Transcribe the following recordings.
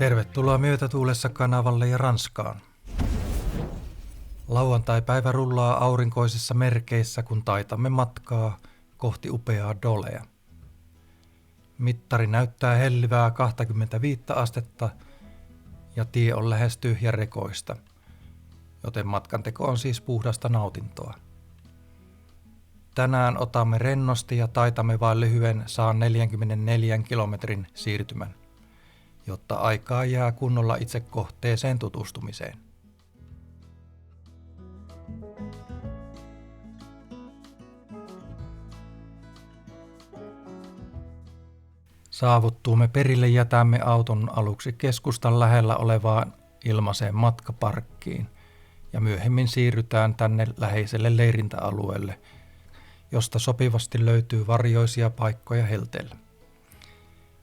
Tervetuloa Myötätuulessa kanavalle ja Ranskaan. Lauantai-päivä rullaa aurinkoisissa merkeissä, kun taitamme matkaa kohti upeaa Dolea. Mittari näyttää hellivää 25 astetta ja tie on lähes tyhjärekoista, joten matkanteko on siis puhdasta nautintoa. Tänään otamme rennosti ja taitamme vain lyhyen 144 kilometrin siirtymän, jotta aikaa jää kunnolla itse kohteeseen tutustumiseen. Saavuttuumme perille jätämme auton aluksi keskustan lähellä olevaan ilmaiseen matkaparkkiin ja myöhemmin siirrytään tänne läheiselle leirintäalueelle, josta sopivasti löytyy varjoisia paikkoja helteellä.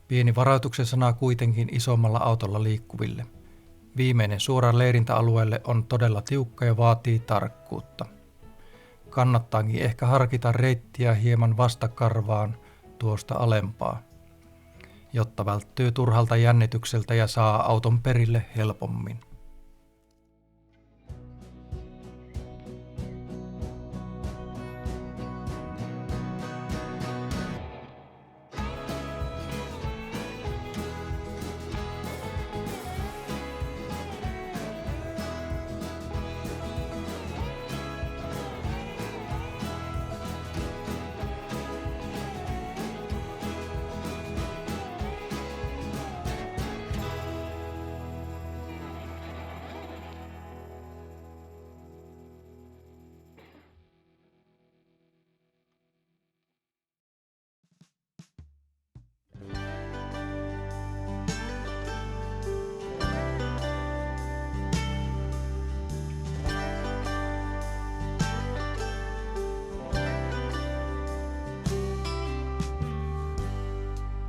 Pieni varoituksen sana kuitenkin isommalla autolla liikkuville. Viimeinen suora leirintäalueelle on todella tiukka ja vaatii tarkkuutta. Kannattaakin ehkä harkita reittiä hieman vastakarvaan tuosta alempaa, jotta välttyy turhalta jännitykseltä ja saa auton perille helpommin.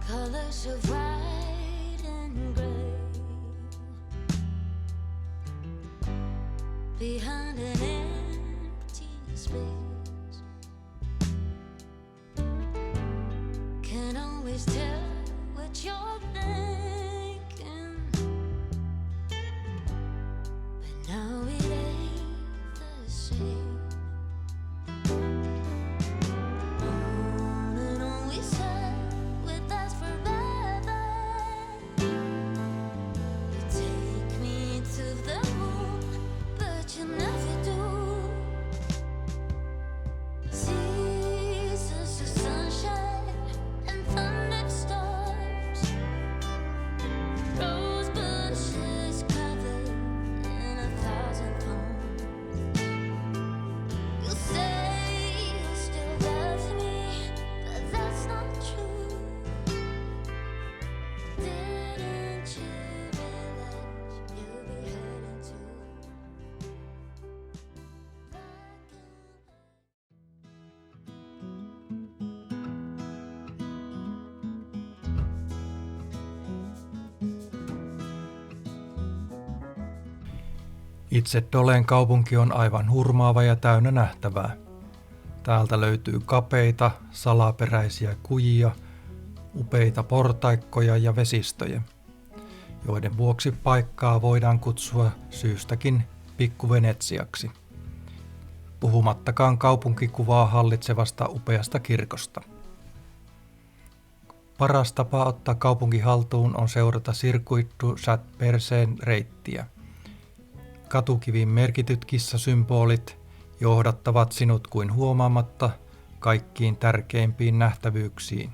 Colors of white and gray behind an empty space. Can't always tell what you're thinking, but now it ain't the same. Itse Dolen kaupunki on aivan hurmaava ja täynnä nähtävää. Täältä löytyy kapeita, salaperäisiä kujia, upeita portaikkoja ja vesistöjä, joiden vuoksi paikkaa voidaan kutsua syystäkin pikku-Venetsiaksi. Puhumattakaan kaupunkikuvaa hallitsevasta upeasta kirkosta. Paras tapa ottaa kaupunki haltuun on seurata Circuit du Chat-Percén reittiä. Katukiviin merkityt kissasymbolit johdattavat sinut kuin huomaamatta kaikkiin tärkeimpiin nähtävyyksiin.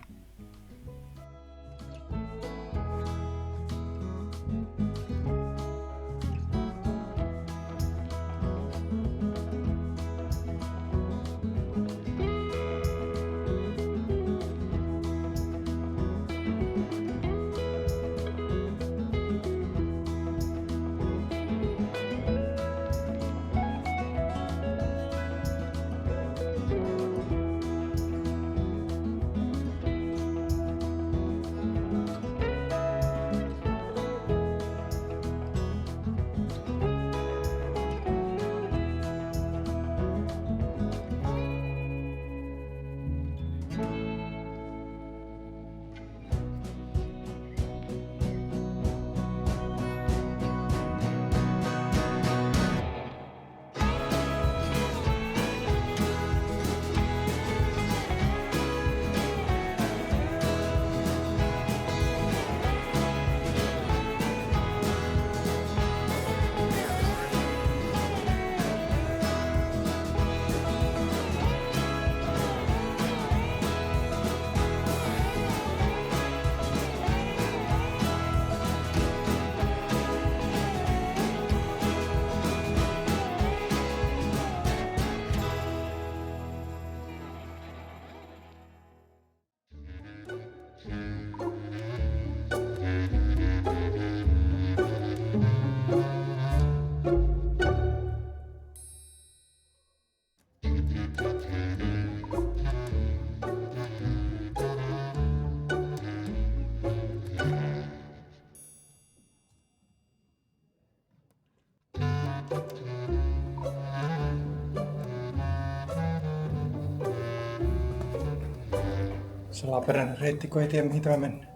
Salaperäinen reitti, kun ei tiedä mihin tämä mennään.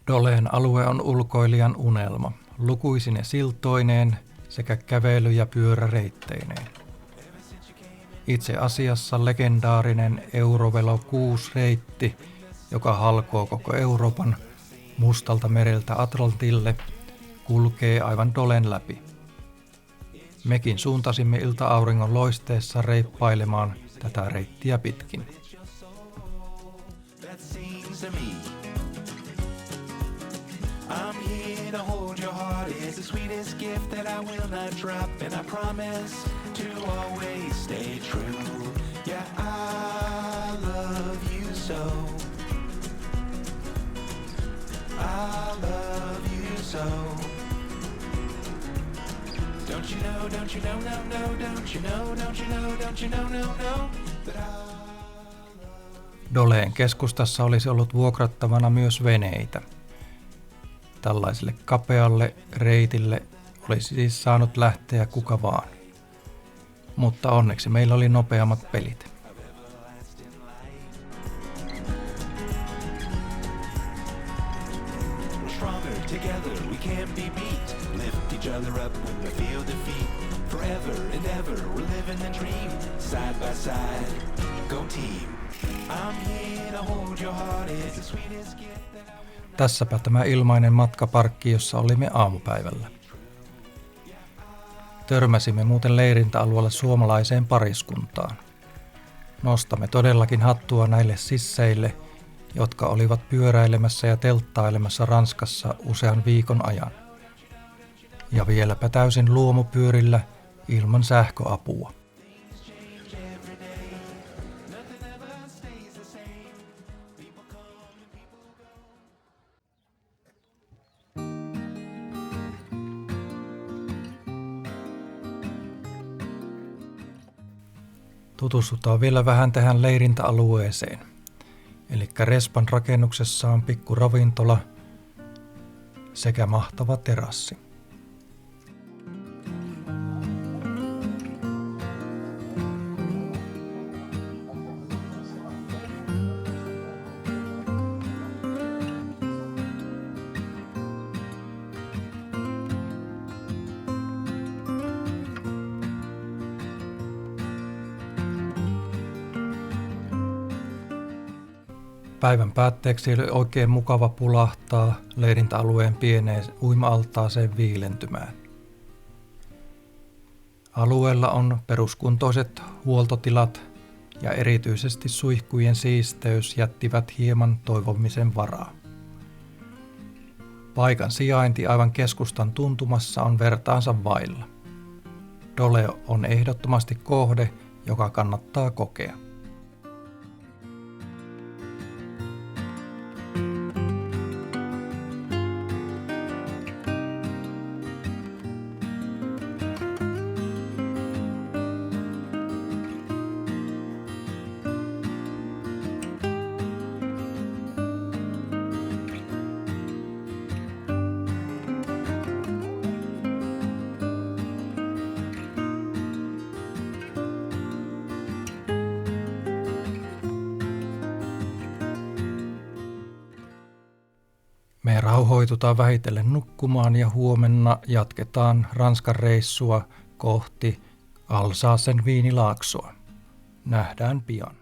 Doleen alue on ulkoilijan unelma, lukuisine siltoineen sekä kävely- ja pyöräreitteineen. Itse asiassa legendaarinen Eurovelo 6-reitti, joka halkoo koko Euroopan Mustalta mereltä Atlantille, kulkee aivan Dolen läpi. Mekin suuntasimme ilta-auringon loisteessa reippailemaan tätä reittiä pitkin. I'm here to hold your heart. It's the sweetest gift that I will not drop, and I promise to always stay true. Yeah, I love you so. I love you so. Don't you know, don't you know, no, no, don't you know, don't you know, don't you know, no, no, that I... Doleen keskustassa olisi ollut vuokrattavana myös veneitä. Tällaiselle kapealle reitille olisi siis saanut lähteä kuka vaan. Mutta onneksi meillä oli nopeammat pelit. Tässäpä tämä ilmainen matkaparkki, jossa olimme aamupäivällä. Törmäsimme muuten leirintäalueella suomalaiseen pariskuntaan. Nostamme todellakin hattua näille sisseille, jotka olivat pyöräilemässä ja telttailemassa Ranskassa usean viikon ajan. Ja vieläpä täysin luomupyörillä ilman sähköapua. Tutustutaan vielä vähän tähän leirintäalueeseen. Eli Respan rakennuksessa on pikku ravintola sekä mahtava terassi. Päivän päätteeksi oli oikein mukava pulahtaa leirintäalueen pieneen uima-altaaseen viilentymään. Alueella on peruskuntoiset huoltotilat ja erityisesti suihkujen siisteys jättivät hieman toivomisen varaa. Paikan sijainti aivan keskustan tuntumassa on vertaansa vailla. Dole on ehdottomasti kohde, joka kannattaa kokea. Me rauhoitutaan vähitellen nukkumaan ja huomenna jatketaan Ranskan reissua kohti Alsacen viinilaaksoa. Nähdään pian.